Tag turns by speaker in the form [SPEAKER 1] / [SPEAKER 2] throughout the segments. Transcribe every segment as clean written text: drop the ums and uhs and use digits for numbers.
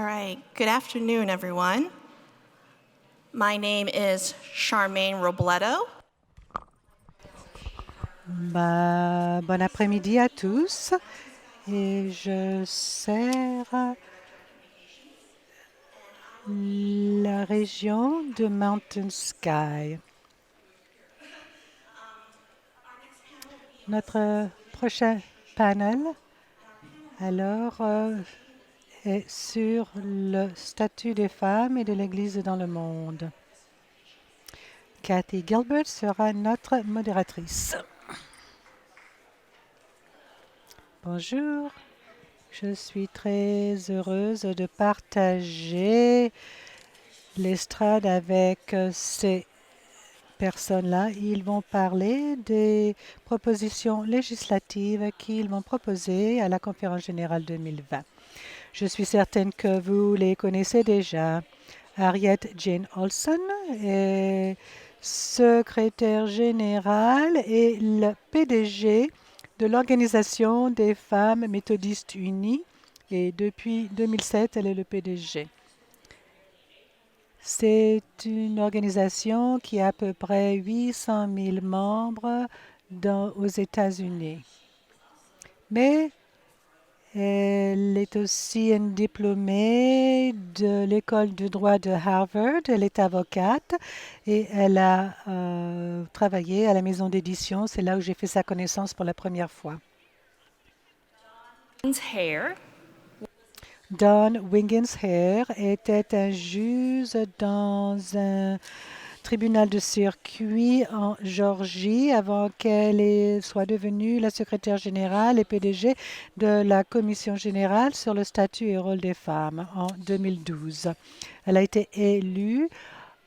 [SPEAKER 1] right. Good afternoon, everyone. My name is Charmaine Robledo.
[SPEAKER 2] Bon après-midi à tous. Et je sers la région de Mountain Sky. Notre prochain panel, alors, est sur le statut des femmes et de l'Église dans le monde. Kathy Gilbert sera notre modératrice. Bonjour, je suis très heureuse de partager l'estrade avec ces personnes-là. Ils vont parler des propositions législatives qu'ils vont proposer à la conférence générale 2020. Je suis certaine que vous les connaissez déjà. Harriet Jane Olson est secrétaire générale et le PDG de l'Organisation des femmes méthodistes unies et depuis 2007, elle est le PDG. C'est une organisation qui a à peu près 800 000 membres aux États-Unis. Mais elle est aussi une diplômée de l'école de droit de Harvard. Elle est avocate et elle a travaillé à la maison d'édition. C'est là où j'ai fait sa connaissance pour la première fois. Don Wiggins-Hare était un juge dans un tribunal de circuit en Géorgie avant qu'elle soit devenue la secrétaire générale et PDG de la Commission générale sur le statut et rôle des femmes en 2012. Elle a été élue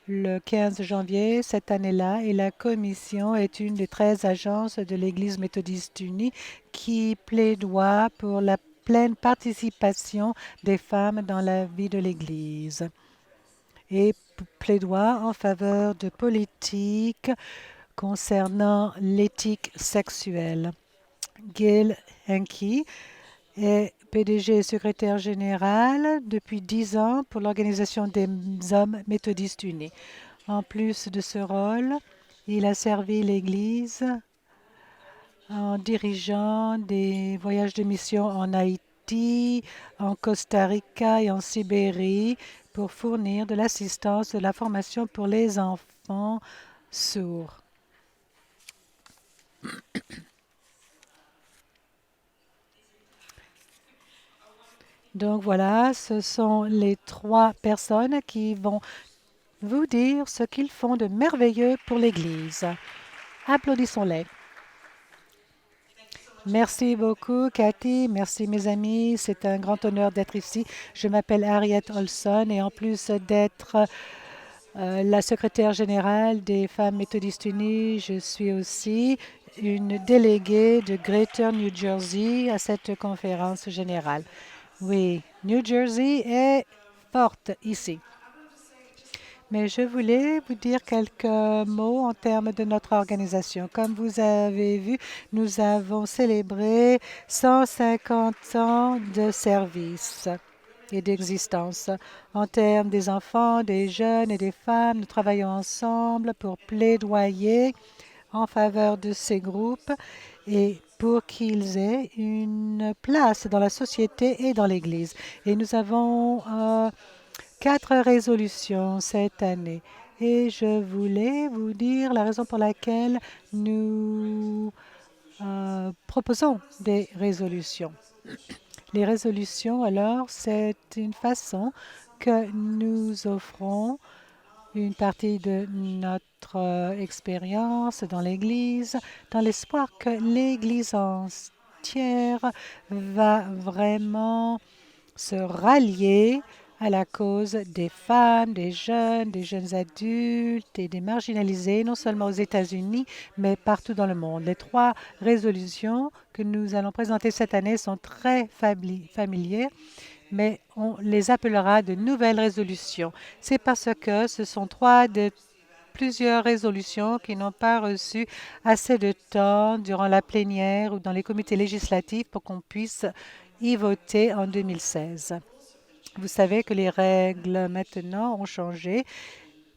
[SPEAKER 2] le 15 janvier cette année-là et la Commission est une des 13 agences de l'Église méthodiste unie qui plaidoie pour la pleine participation des femmes dans la vie de l'Église et plaidoie en faveur de politiques concernant l'éthique sexuelle. Gil Henke est PDG et secrétaire général depuis 10 ans pour l'Organisation des hommes méthodistes unis. En plus de ce rôle, il a servi l'Église en dirigeant des voyages de mission en Haïti, en Costa Rica et en Sibérie pour fournir de l'assistance, de la formation pour les enfants sourds. Donc voilà, ce sont les 3 personnes qui vont vous dire ce qu'ils font de merveilleux pour l'Église. Applaudissons-les. Merci beaucoup, Cathy. Merci, mes amis. C'est un grand honneur d'être ici. Je m'appelle Harriet Olson et en plus d'être la secrétaire générale des femmes méthodistes unies, je suis aussi une déléguée de Greater New Jersey à cette conférence générale. Oui, New Jersey est forte ici. Mais je voulais vous dire quelques mots en termes de notre organisation. Comme vous avez vu, nous avons célébré 150 ans de service et d'existence. En termes des enfants, des jeunes et des femmes, nous travaillons ensemble pour plaidoyer en faveur de ces groupes et pour qu'ils aient une place dans la société et dans l'Église. Et nous avons 4 résolutions cette année. Et je voulais vous dire la raison pour laquelle nous proposons des résolutions. Les résolutions, alors, c'est une façon que nous offrons une partie de notre expérience dans l'Église, dans l'espoir que l'Église entière va vraiment se rallier à la cause des femmes, des jeunes adultes et des marginalisés, non seulement aux États-Unis, mais partout dans le monde. Les 3 résolutions que nous allons présenter cette année sont très familières, mais on les appellera de nouvelles résolutions. C'est parce que ce sont 3 de plusieurs résolutions qui n'ont pas reçu assez de temps durant la plénière ou dans les comités législatifs pour qu'on puisse y voter en 2016. Vous savez que les règles maintenant ont changé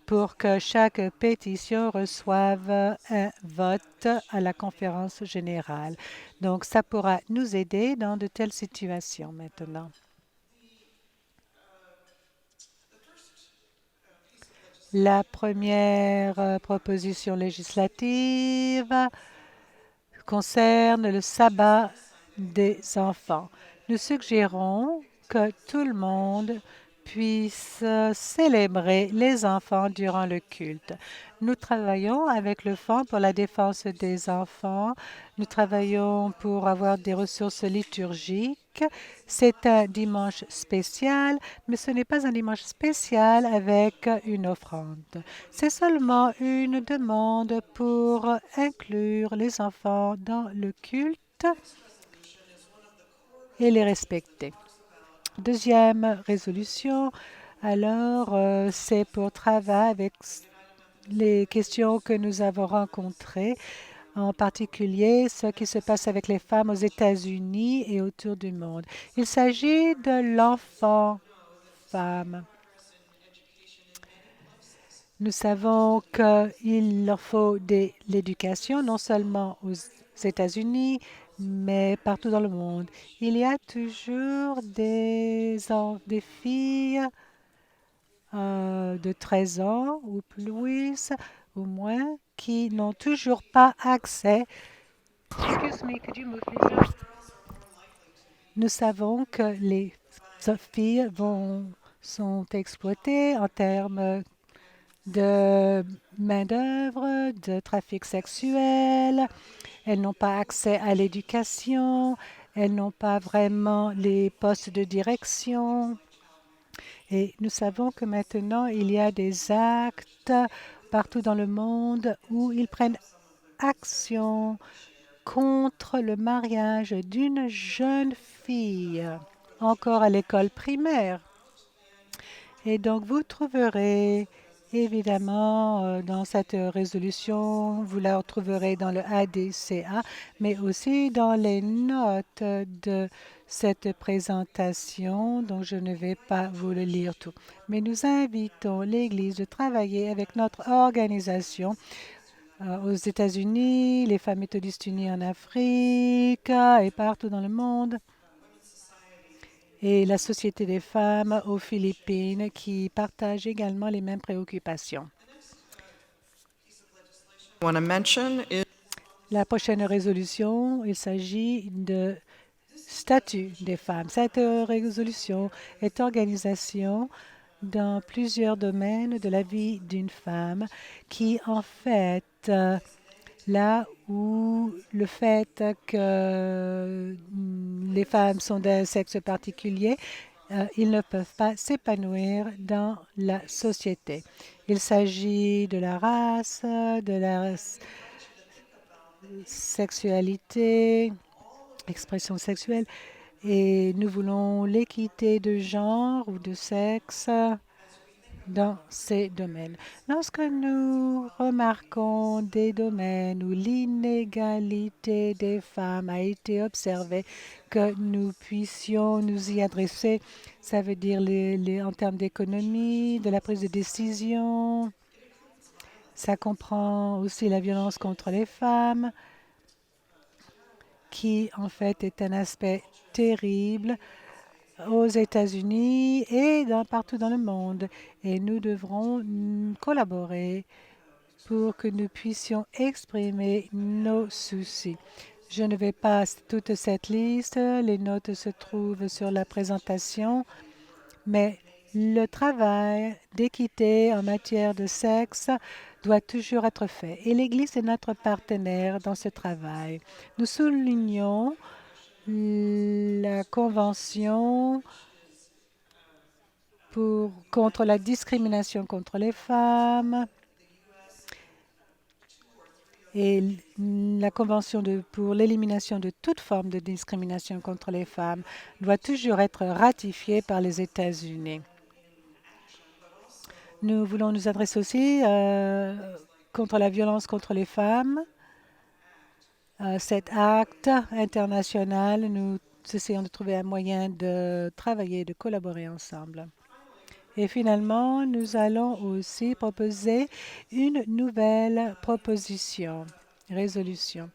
[SPEAKER 2] pour que chaque pétition reçoive un vote à la conférence générale. Donc, ça pourra nous aider dans de telles situations maintenant. La première proposition législative concerne le sabbat des enfants. Nous suggérons que tout le monde puisse célébrer les enfants durant le culte. Nous travaillons avec le Fonds pour la défense des enfants. Nous travaillons pour avoir des ressources liturgiques. C'est un dimanche spécial, mais ce n'est pas un dimanche spécial avec une offrande. C'est seulement une demande pour inclure les enfants dans le culte et les respecter. Deuxième résolution, alors, c'est pour travailler avec les questions que nous avons rencontrées, en particulier ce qui se passe avec les femmes aux États-Unis et autour du monde. Il s'agit de l'enfant femme. Nous savons qu'il leur faut de l'éducation, non seulement aux États-Unis, mais partout dans le monde. Il y a toujours des filles de 13 ans ou plus ou moins qui n'ont toujours pas accès. Excuse me, could you move, please? Nous savons que les filles sont exploitées en termes de main-d'œuvre, de trafic sexuel. Elles n'ont pas accès à l'éducation. Elles n'ont pas vraiment les postes de direction. Et nous savons que maintenant, il y a des actes partout dans le monde où ils prennent action contre le mariage d'une jeune fille, encore à l'école primaire. Et donc, vous trouverez évidemment dans cette résolution, vous la retrouverez dans le ADCA, mais aussi dans les notes de cette présentation, donc je ne vais pas vous le lire tout. Mais nous invitons l'Église de travailler avec notre organisation aux États-Unis, les femmes méthodistes unies en Afrique et partout dans le monde, et la Société des femmes aux Philippines qui partagent également les mêmes préoccupations. La prochaine résolution, il s'agit de statut des femmes. Cette résolution est organisation dans plusieurs domaines de la vie d'une femme qui, en fait, là où le fait que les femmes sont d'un sexe particulier, ils ne peuvent pas s'épanouir dans la société. Il s'agit de la race, de la sexualité, expression sexuelle, et nous voulons l'équité de genre ou de sexe dans ces domaines. Lorsque nous remarquons des domaines où l'inégalité des femmes a été observée, que nous puissions nous y adresser, ça veut dire en termes d'économie, de la prise de décision. Ça comprend aussi la violence contre les femmes, qui en fait est un aspect terrible aux États-Unis et partout dans le monde. Et nous devrons collaborer pour que nous puissions exprimer nos soucis. Je ne vais pas toute cette liste. Les notes se trouvent sur la présentation. Mais le travail d'équité en matière de sexe doit toujours être fait. Et l'Église est notre partenaire dans ce travail. Nous soulignons la Convention contre la discrimination contre les femmes et la Convention pour l'élimination de toute forme de discrimination contre les femmes doit toujours être ratifiée par les États-Unis. Nous voulons nous adresser aussi contre la violence contre les femmes. Cet acte international, nous essayons de trouver un moyen de travailler, de collaborer ensemble. Et finalement, nous allons aussi proposer une nouvelle proposition, résolution.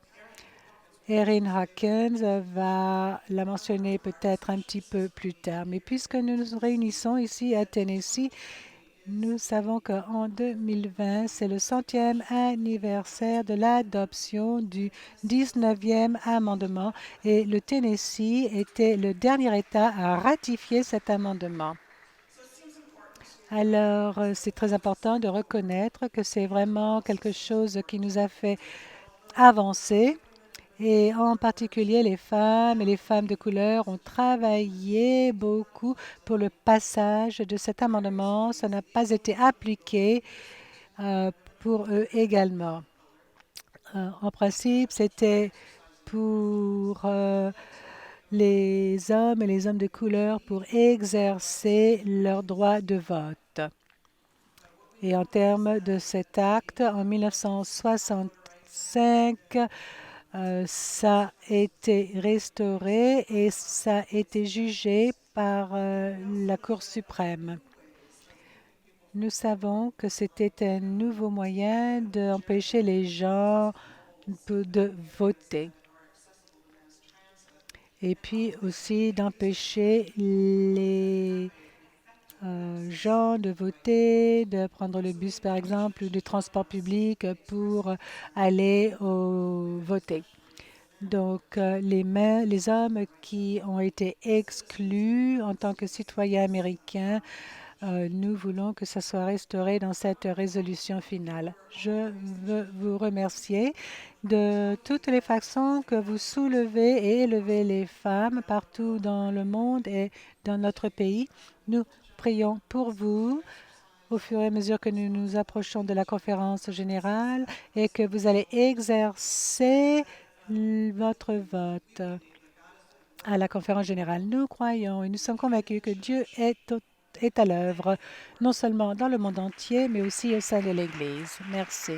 [SPEAKER 2] Erin Hawkins va la mentionner peut-être un petit peu plus tard. Mais puisque nous nous réunissons ici à Tennessee, nous savons qu'en 2020, c'est le 100e anniversaire de l'adoption du 19e amendement et le Tennessee était le dernier État à ratifier cet amendement. Alors, c'est très important de reconnaître que c'est vraiment quelque chose qui nous a fait avancer. Et en particulier, les femmes et les femmes de couleur ont travaillé beaucoup pour le passage de cet amendement. Ça n'a pas été appliqué pour eux également. En principe, c'était pour les hommes et les hommes de couleur pour exercer leur droit de vote. Et en termes de cet acte, en 1965, ça a été restauré et ça a été jugé par la Cour suprême. Nous savons que c'était un nouveau moyen d'empêcher les gens de voter. Et puis aussi d'empêcher les gens de voter, de prendre le bus par exemple ou du transport public pour aller voter. Donc, les hommes qui ont été exclus en tant que citoyens américains, nous voulons que ça soit restauré dans cette résolution finale. Je veux vous remercier de toutes les façons que vous soulevez et élevez les femmes partout dans le monde et dans notre pays. Nous prions pour vous au fur et à mesure que nous nous approchons de la conférence générale et que vous allez exercer votre vote à la conférence générale. Nous croyons et nous sommes convaincus que Dieu est à l'œuvre, non seulement dans le monde entier, mais aussi au sein de l'Église. Merci.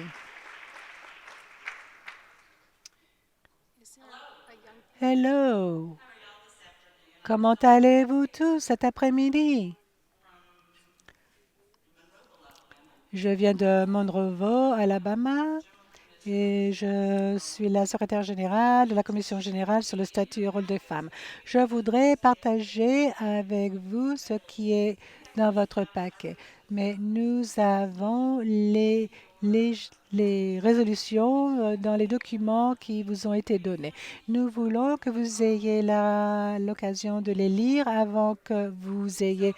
[SPEAKER 2] Hello! Comment allez-vous tous cet après-midi? Je viens de Monroeville, Alabama, et je suis la secrétaire générale de la Commission générale sur le statut et rôle des femmes. Je voudrais partager avec vous ce qui est dans votre paquet. Mais nous avons les résolutions dans les documents qui vous ont été donnés. Nous voulons que vous ayez l'occasion de les lire avant que vous ayez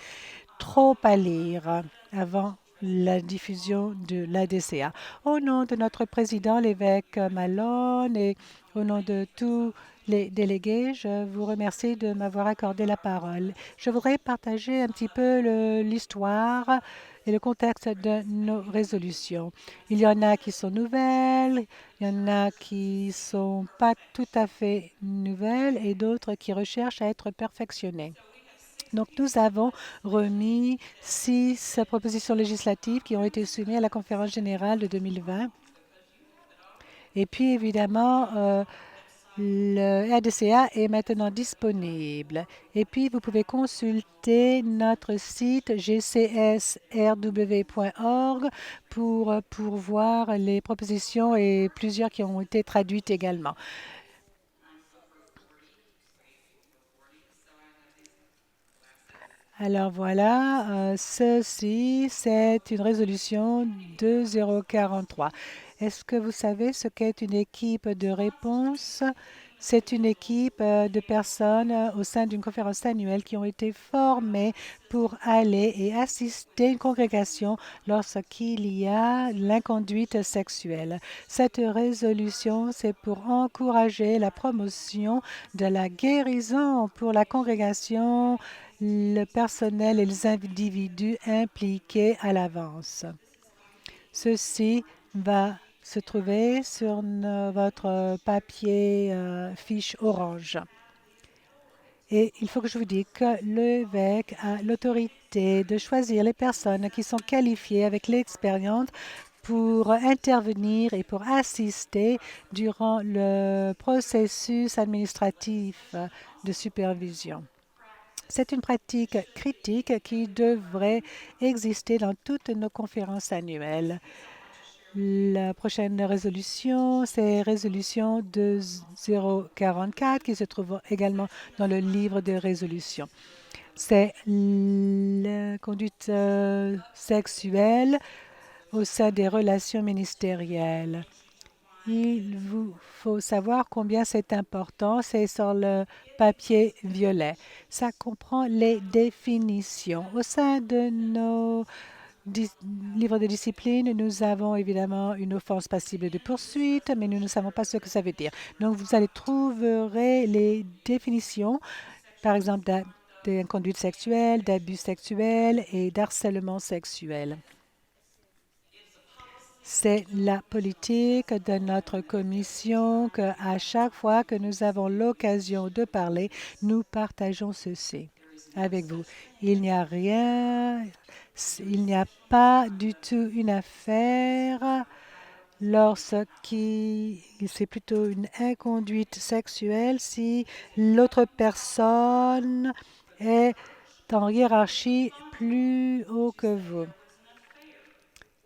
[SPEAKER 2] trop à lire, avant la diffusion de l'ADCA. Au nom de notre président, l'évêque Malone, et au nom de tous les délégués, je vous remercie de m'avoir accordé la parole. Je voudrais partager un petit peu l'histoire et le contexte de nos résolutions. Il y en a qui sont nouvelles, il y en a qui sont pas tout à fait nouvelles et d'autres qui recherchent à être perfectionnées. Donc, nous avons remis 6 propositions législatives qui ont été soumises à la conférence générale de 2020. Et puis, évidemment, le RDCA est maintenant disponible. Et puis, vous pouvez consulter notre site gcsrw.org pour voir les propositions et plusieurs qui ont été traduites également. Alors voilà, ceci, c'est une résolution 2043. Est-ce que vous savez ce qu'est une équipe de réponse? C'est une équipe de personnes au sein d'une conférence annuelle qui ont été formées pour aller et assister une congrégation lorsqu'il y a l'inconduite sexuelle. Cette résolution, c'est pour encourager la promotion de la guérison pour la congrégation, le personnel et les individus impliqués à l'avance. Ceci va se trouver sur votre papier fiche orange. Et il faut que je vous dise que l'évêque a l'autorité de choisir les personnes qui sont qualifiées avec l'expérience pour intervenir et pour assister durant le processus administratif de supervision. C'est une pratique critique qui devrait exister dans toutes nos conférences annuelles. La prochaine résolution, c'est résolution 2044 qui se trouve également dans le livre de résolution. C'est la conduite sexuelle au sein des relations ministérielles. Il vous faut savoir combien c'est important. C'est sur le papier violet. Ça comprend les définitions. Au sein de nos livres de discipline, nous avons évidemment une offense passible de poursuite, mais nous ne savons pas ce que ça veut dire. Donc, vous allez trouver les définitions, par exemple, d'inconduite sexuelle, d'abus sexuel et d'harcèlement sexuel. C'est la politique de notre commission qu'à chaque fois que nous avons l'occasion de parler, nous partageons ceci avec vous. Il n'y a rien, il n'y a pas du tout une affaire lorsqu'il c'est plutôt une inconduite sexuelle si l'autre personne est en hiérarchie plus haut que vous.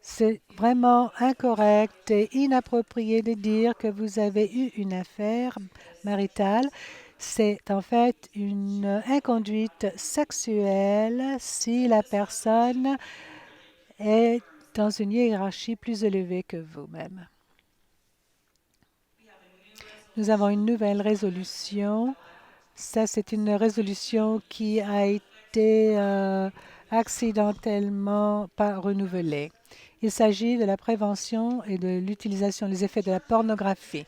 [SPEAKER 2] C'est vraiment incorrect et inapproprié de dire que vous avez eu une affaire maritale. C'est en fait une inconduite sexuelle si la personne est dans une hiérarchie plus élevée que vous-même. Nous avons une nouvelle résolution. Ça, c'est une résolution qui a été accidentellement pas renouvelée. Il s'agit de la prévention et de l'utilisation des effets de la pornographie.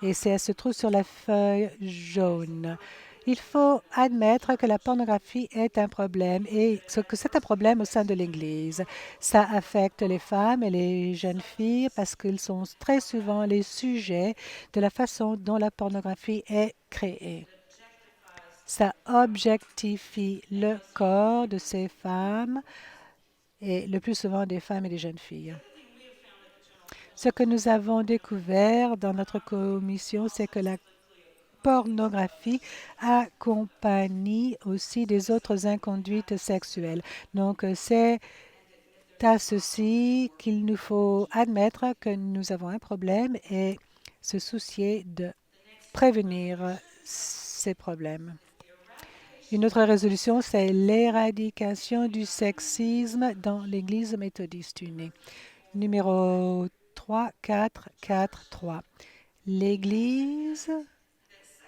[SPEAKER 2] Et ça se trouve sur la feuille jaune. Il faut admettre que la pornographie est un problème et que c'est un problème au sein de l'Église. Ça affecte les femmes et les jeunes filles parce qu'ils sont très souvent les sujets de la façon dont la pornographie est créée. Ça objectifie le corps de ces femmes et le plus souvent des femmes et des jeunes filles. Ce que nous avons découvert dans notre commission, c'est que la pornographie accompagne aussi des autres inconduites sexuelles. Donc, c'est à ceci qu'il nous faut admettre que nous avons un problème et se soucier de prévenir ces problèmes. Une autre résolution, c'est l'éradication du sexisme dans l'Église méthodiste unie. Numéro 3443. L'Église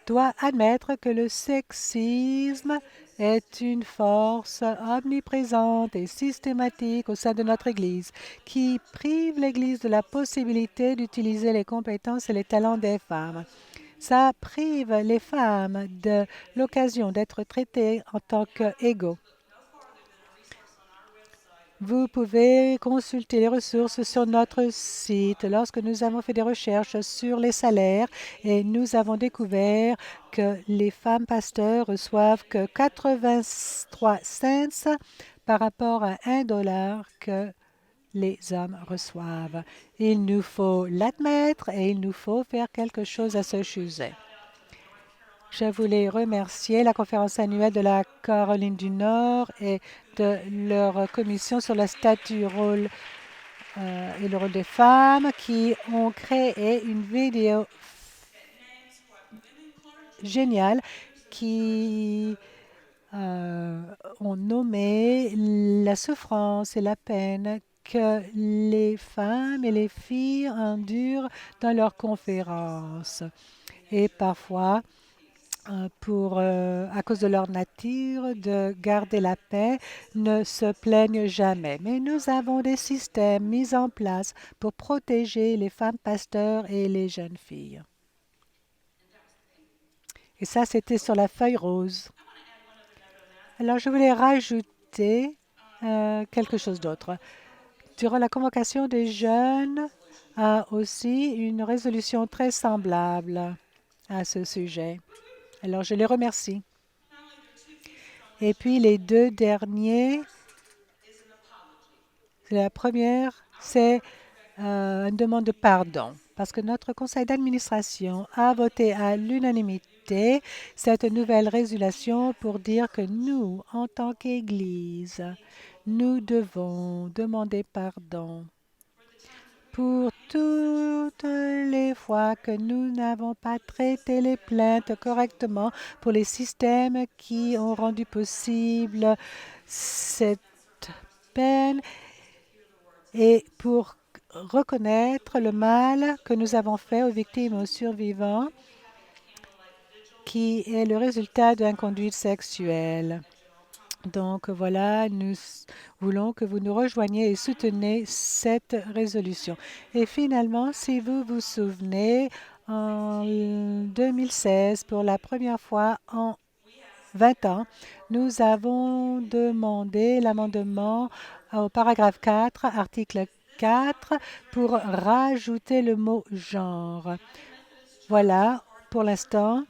[SPEAKER 2] doit admettre que le sexisme est une force omniprésente et systématique au sein de notre Église qui prive l'Église de la possibilité d'utiliser les compétences et les talents des femmes. Ça prive les femmes de l'occasion d'être traitées en tant qu'égaux. Vous pouvez consulter les ressources sur notre site. Lorsque nous avons fait des recherches sur les salaires et nous avons découvert que les femmes pasteurs reçoivent que 83 cents par rapport à $1 que les hommes reçoivent. Il nous faut l'admettre et il nous faut faire quelque chose à ce sujet. Je voulais remercier la conférence annuelle de la Caroline du Nord et de leur commission sur le statut rôle et le rôle des femmes qui ont créé une vidéo géniale qui ont nommé la souffrance et la peine que les femmes et les filles endurent dans leurs conférences. Et parfois, à cause de leur nature de garder la paix, ne se plaignent jamais. Mais nous avons des systèmes mis en place pour protéger les femmes pasteurs et les jeunes filles. Et ça, c'était sur la feuille rose. Alors, je voulais rajouter quelque chose d'autre. Durant la convocation des jeunes, a aussi une résolution très semblable à ce sujet. Alors, je les remercie. Et puis, les deux derniers, la première, c'est une demande de pardon, parce que notre conseil d'administration a voté à l'unanimité adopté cette nouvelle résolution pour dire que nous, en tant qu'Église, nous devons demander pardon pour toutes les fois que nous n'avons pas traité les plaintes correctement, pour les systèmes qui ont rendu possible cette peine et pour reconnaître le mal que nous avons fait aux victimes et aux survivants, qui est le résultat d'une conduite sexuelle. Donc voilà, nous voulons que vous nous rejoigniez et souteniez cette résolution. Et finalement, si vous vous souvenez, en 2016, pour la première fois en 20 ans, nous avons demandé l'amendement au paragraphe 4, article 4, pour rajouter le mot genre. Voilà, pour l'instant,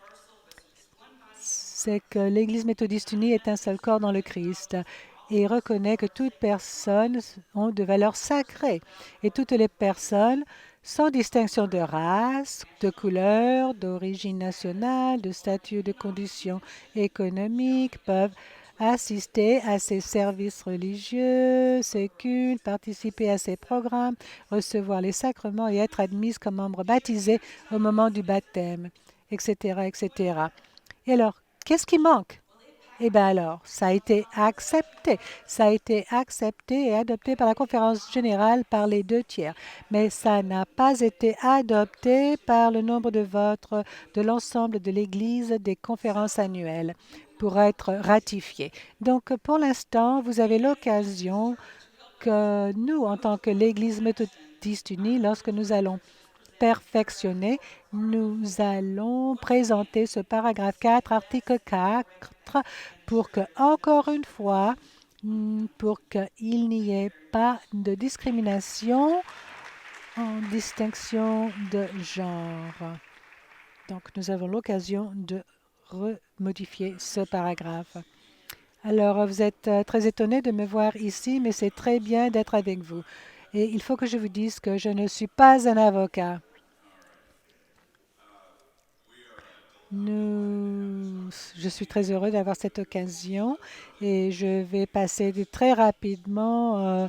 [SPEAKER 2] c'est que l'Église méthodiste unie est un seul corps dans le Christ et reconnaît que toutes personnes ont de valeurs sacrées et toutes les personnes, sans distinction de race, de couleur, d'origine nationale, de statut, de conditions économiques, peuvent assister à ces services religieux, ces cultes, participer à ces programmes, recevoir les sacrements et être admises comme membres baptisés au moment du baptême, etc., etc. Et alors, qu'est-ce qui manque? Eh bien alors, ça a été accepté. Ça a été accepté et adopté par la conférence générale par les 2 tiers. Mais ça n'a pas été adopté par le nombre de votes de l'ensemble de l'Église des conférences annuelles pour être ratifié. Donc, pour l'instant, vous avez l'occasion que nous, en tant que l'Église méthodiste unie, lorsque nous allons perfectionner, nous allons présenter ce paragraphe 4, article 4, pour que, encore une fois, pour qu'il n'y ait pas de discrimination en distinction de genre. Donc, nous avons l'occasion de remodifier ce paragraphe. Alors, vous êtes très étonné de me voir ici, mais c'est très bien d'être avec vous. Et il faut que je vous dise que je ne suis pas un avocat. Je suis très heureux d'avoir cette occasion et je vais passer très rapidement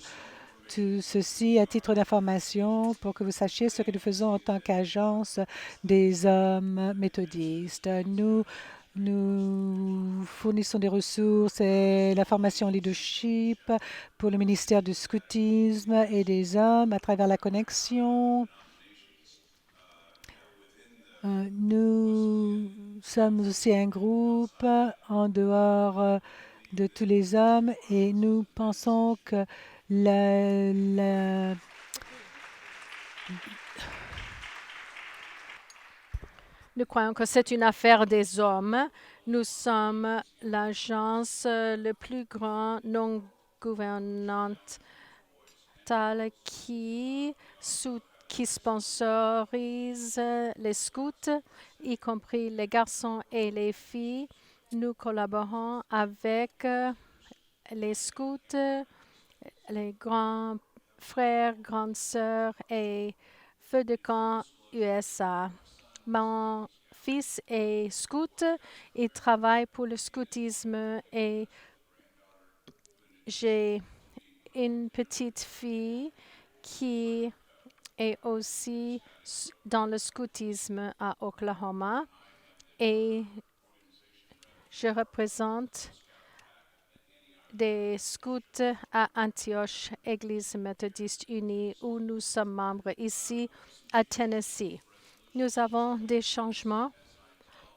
[SPEAKER 2] tout ceci à titre d'information pour que vous sachiez ce que nous faisons en tant qu'agence des hommes méthodistes. Nous fournissons des ressources et la formation en leadership pour le ministère du scoutisme et des hommes à travers la connexion. Nous sommes aussi un groupe en dehors de tous les hommes et nous pensons que
[SPEAKER 3] nous croyons que c'est une affaire des hommes. Nous sommes l'agence le plus grand non gouvernemental qui sponsorise les scouts, y compris les garçons et les filles. Nous collaborons avec les scouts, les grands frères, grandes sœurs et feux de camp USA. Mon fils est scout, il travaille pour le scoutisme et j'ai une petite fille qui est aussi dans le scoutisme à Oklahoma et je représente des scouts à Antioche, Église méthodiste unie, où nous sommes membres ici à Tennessee. Nous avons des changements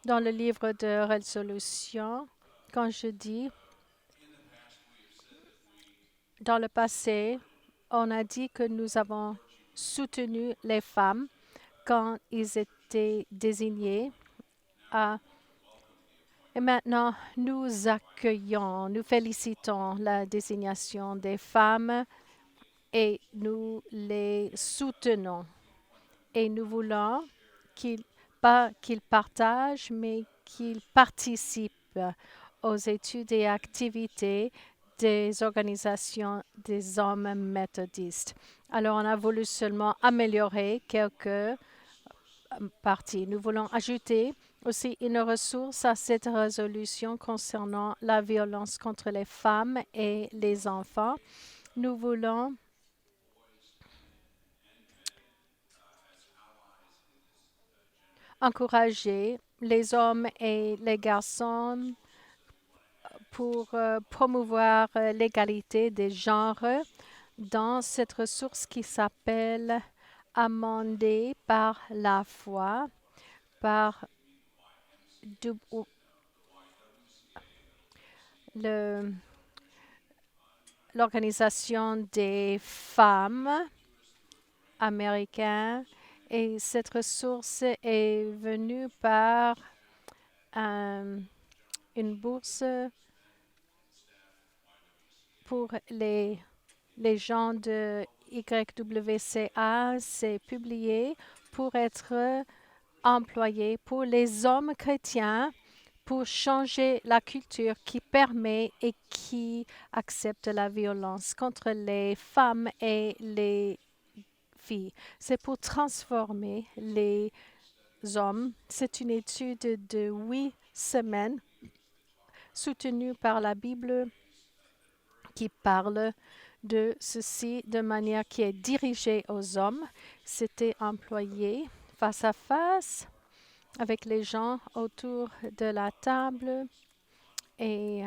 [SPEAKER 3] dans le livre de résolution. Quand je dis dans le passé, on a dit que nous avons soutenu les femmes quand ils étaient désignés et maintenant, nous accueillons, nous félicitons la désignation des femmes et nous les soutenons. Et nous voulons pas qu'ils partagent, mais qu'ils participent aux études et activités des organisations des hommes méthodistes. Alors, on a voulu seulement améliorer quelques parties. Nous voulons ajouter aussi une ressource à cette résolution concernant la violence contre les femmes et les enfants. Nous voulons encourager les hommes et les garçons pour promouvoir l'égalité des genres dans cette ressource qui s'appelle Amendée par la foi par l'Organisation des femmes américaines. Et cette ressource est venue par une bourse pour les gens de YWCA. C'est publié pour être employé pour les hommes chrétiens pour changer la culture qui permet et qui accepte la violence contre les femmes et les filles. C'est pour transformer les hommes. C'est une étude de 8 semaines soutenue par la Bible qui parle de ceci de manière qui est dirigée aux hommes. C'était employé face à face avec les gens autour de la table et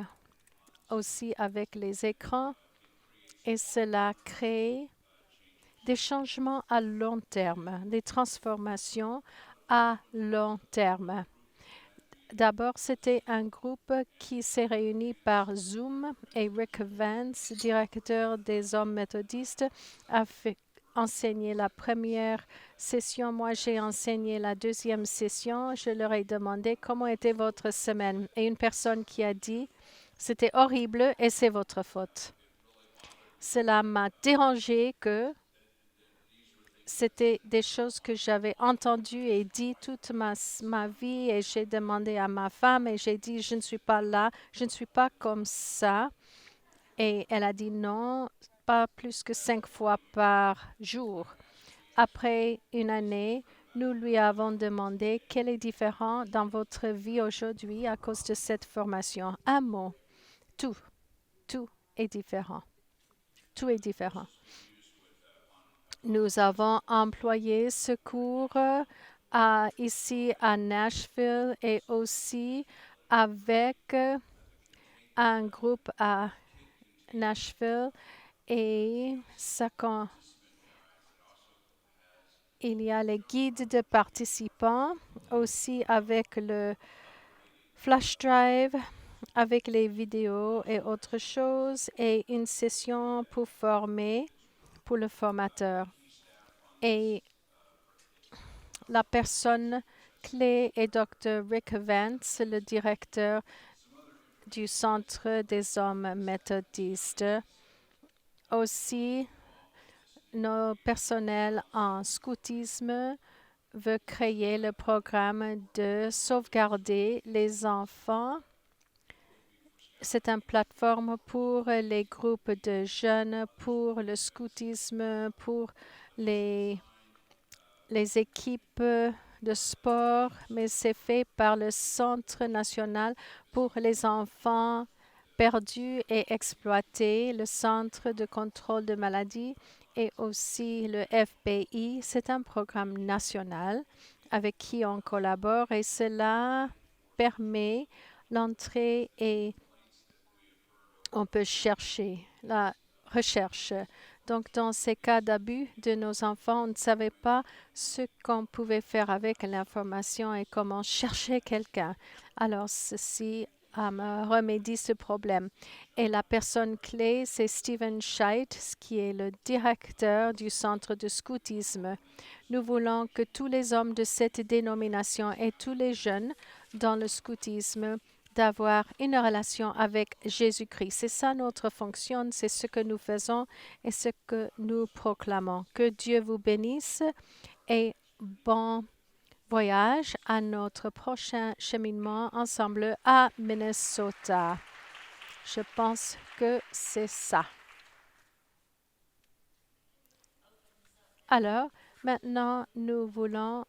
[SPEAKER 3] aussi avec les écrans. Et cela crée des changements à long terme, des transformations à long terme. D'abord, c'était un groupe qui s'est réuni par Zoom et Rick Vance, directeur des Hommes méthodistes, a enseigné la première session. Moi, j'ai enseigné la deuxième session. Je leur ai demandé comment était votre semaine. Et une personne qui a dit, c'était horrible et c'est votre faute. Cela m'a dérangé que c'était des choses que j'avais entendues et dit toute ma vie et j'ai demandé à ma femme et j'ai dit, je ne suis pas là, je ne suis pas comme ça. Et elle a dit non, pas plus que 5 fois par jour. Après une année, nous lui avons demandé quel est différent dans votre vie aujourd'hui à cause de cette formation. Un mot, tout est différent. Tout est différent. Nous avons employé ce cours ici à Nashville et aussi avec un groupe à Nashville et il y a les guides de participants aussi avec le flash drive, avec les vidéos et autres choses et une session pour former pour le formateur. Et la personne clé est Dr. Rick Vance, le directeur du Centre des hommes méthodistes. Aussi, nos personnels en scoutisme veut créer le programme de sauvegarder les enfants. C'est une plateforme pour les groupes de jeunes, pour le scoutisme, pour les équipes de sport, mais c'est fait par le Centre national pour les enfants perdus et exploités, le Centre de contrôle de maladies et aussi le FBI. C'est un programme national avec qui on collabore et cela permet l'entrée et on peut chercher la recherche. Donc, dans ces cas d'abus de nos enfants, on ne savait pas ce qu'on pouvait faire avec l'information et comment chercher quelqu'un. Alors, ceci remédie ce problème. Et la personne clé, c'est Stephen Scheid, qui est le directeur du centre de scoutisme. Nous voulons que tous les hommes de cette dénomination et tous les jeunes dans le scoutisme d'avoir une relation avec Jésus-Christ. C'est ça notre fonction, c'est ce que nous faisons et ce que nous proclamons. Que Dieu vous bénisse et bon voyage à notre prochain cheminement ensemble à Minnesota. Je pense que c'est ça. Alors, maintenant, nous voulons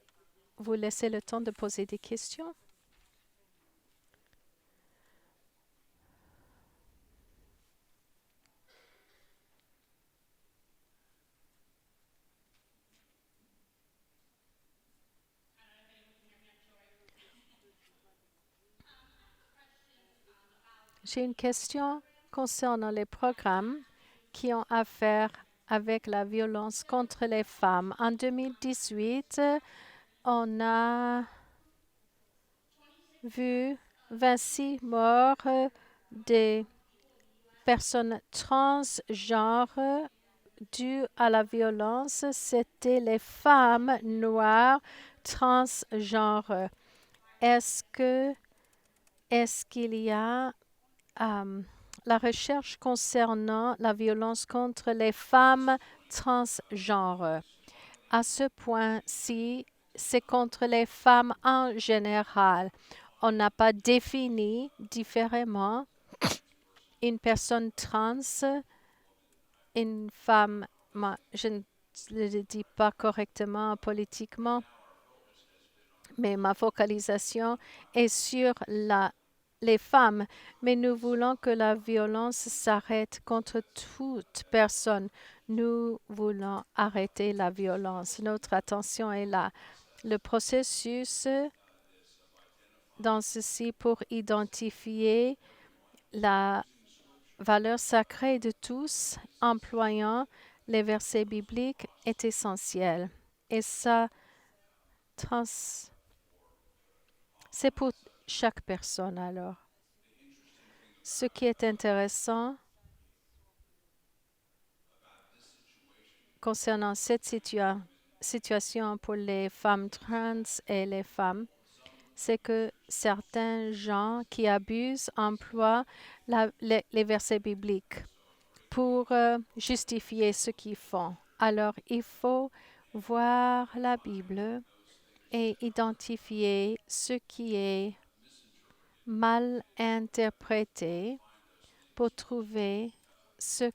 [SPEAKER 3] vous laisser le temps de poser des questions. J'ai une question concernant les programmes qui ont affaire avec la violence contre les femmes. En 2018, on a vu 26 morts des personnes transgenres dues à la violence. C'était les femmes noires transgenres. Est-ce qu'il y a la recherche concernant la violence contre les femmes transgenres? À ce point-ci, c'est contre les femmes en général. On n'a pas défini différemment une personne trans, une femme, je ne le dis pas correctement politiquement, mais ma focalisation est sur les femmes. Mais nous voulons que la violence s'arrête contre toute personne. Nous voulons arrêter la violence. Notre attention est là. Le processus dans ceci pour identifier la valeur sacrée de tous, employant les versets bibliques, est essentiel. Et ça, c'est pour chaque personne alors. Ce qui est intéressant concernant cette situation pour les femmes trans et les femmes, c'est que certains gens qui abusent emploient les versets bibliques pour justifier ce qu'ils font. Alors, il faut voir la Bible et identifier ce qui est mal interprété pour trouver ce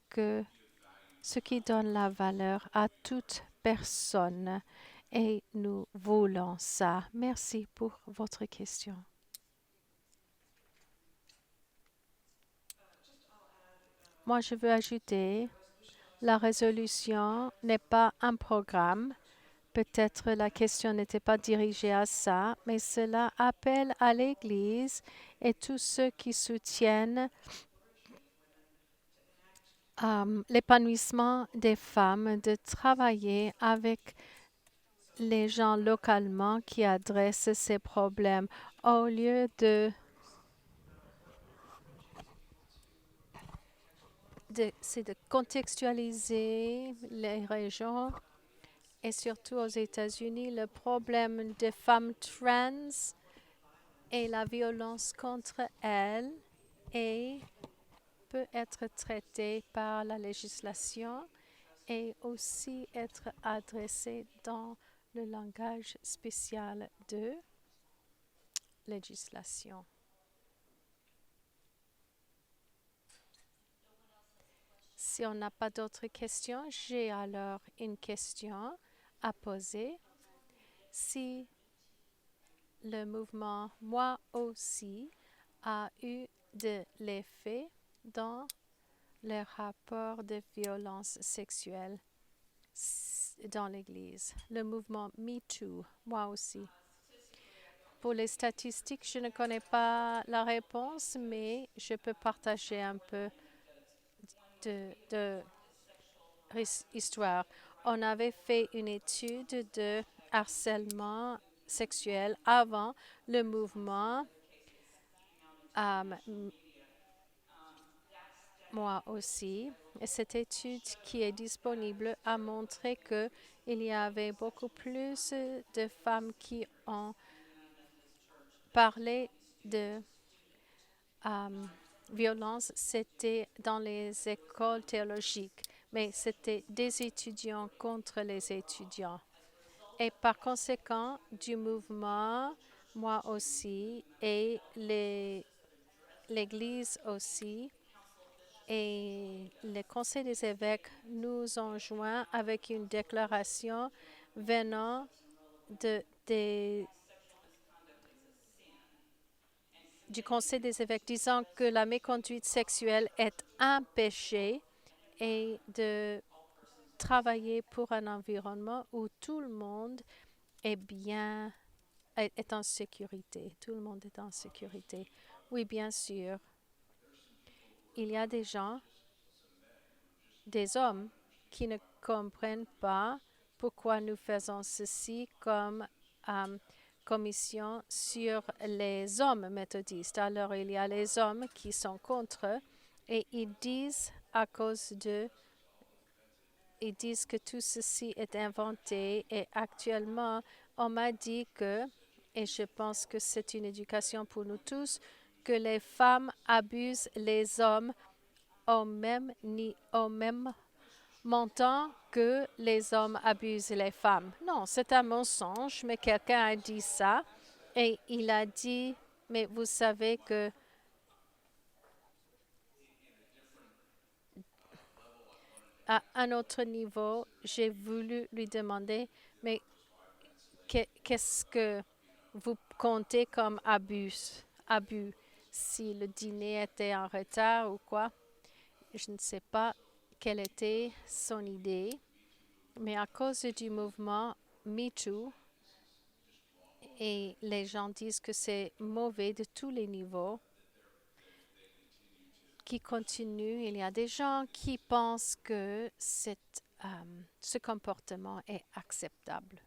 [SPEAKER 3] qui donne la valeur à toute personne. Et nous voulons ça. Merci pour votre question. Moi, je veux ajouter, la résolution n'est pas un programme. Peut-être la question n'était pas dirigée à ça, mais cela appelle à l'Église et tous ceux qui soutiennent l'épanouissement des femmes de travailler avec les gens localement qui adressent ces problèmes au lieu de contextualiser les régions et surtout aux États-Unis le problème des femmes trans et la violence contre elles et peut être traité par la législation et aussi être adressé dans le langage spécial de législation. Si on n'a pas d'autres questions, j'ai alors une question à poser. Si le mouvement Moi aussi a eu de l'effet dans les rapports de violence sexuelle dans l'Église. Le mouvement MeToo, moi aussi. Pour les statistiques, je ne connais pas la réponse, mais je peux partager un peu de histoire. On avait fait une étude de harcèlement sexuel avant le mouvement. Moi aussi. Et cette étude qui est disponible a montré qu'il y avait beaucoup plus de femmes qui ont parlé de violence. C'était dans les écoles théologiques, mais c'était des étudiants contre les étudiants. Et par conséquent, du mouvement, moi aussi, et l'Église aussi, et le Conseil des évêques nous ont joints avec une déclaration venant du Conseil des évêques disant que la méconduite sexuelle est un péché et de travailler pour un environnement où tout le monde est en sécurité. Tout le monde est en sécurité. Oui, bien sûr. il y a des gens, des hommes, qui ne comprennent pas pourquoi nous faisons ceci comme commission sur les hommes méthodistes. Alors, il y a les hommes qui sont contre et ils disent ils disent que tout ceci est inventé et actuellement, on m'a dit que, et je pense que c'est une éducation pour nous tous, que les femmes abusent les hommes au même montant que les hommes abusent les femmes. Non, c'est un mensonge, mais quelqu'un a dit ça et il a dit, mais vous savez que à un autre niveau, j'ai voulu lui demander, mais qu'est-ce que vous comptez comme abus? Si le dîner était en retard ou quoi? Je ne sais pas quelle était son idée, mais à cause du mouvement MeToo, et les gens disent que c'est mauvais de tous les niveaux, qui continue. Il y a des gens qui pensent que ce comportement est acceptable.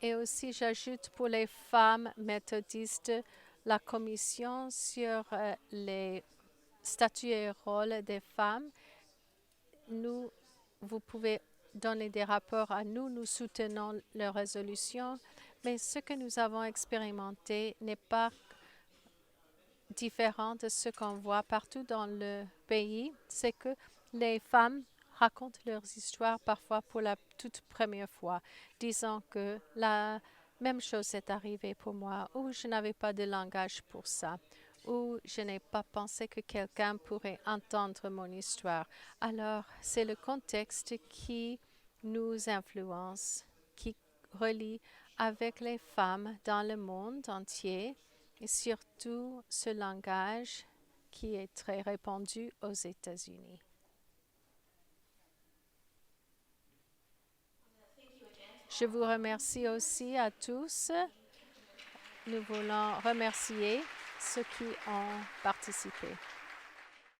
[SPEAKER 3] Et aussi, j'ajoute pour les femmes méthodistes, la commission sur les statuts et rôles des femmes. Vous pouvez donner des rapports à nous, nous soutenons leur résolution, mais ce que nous avons expérimenté n'est pas différent de ce qu'on voit partout dans le pays, c'est que les femmes racontent leurs histoires parfois pour la toute première fois, disant que la même chose est arrivée pour moi, ou je n'avais pas de langage pour ça, ou je n'ai pas pensé que quelqu'un pourrait entendre mon histoire. Alors, c'est le contexte qui nous influence, qui relie avec les femmes dans le monde entier, et surtout ce langage qui est très répandu aux États-Unis. Je vous remercie aussi à tous. Nous voulons remercier ceux qui ont participé.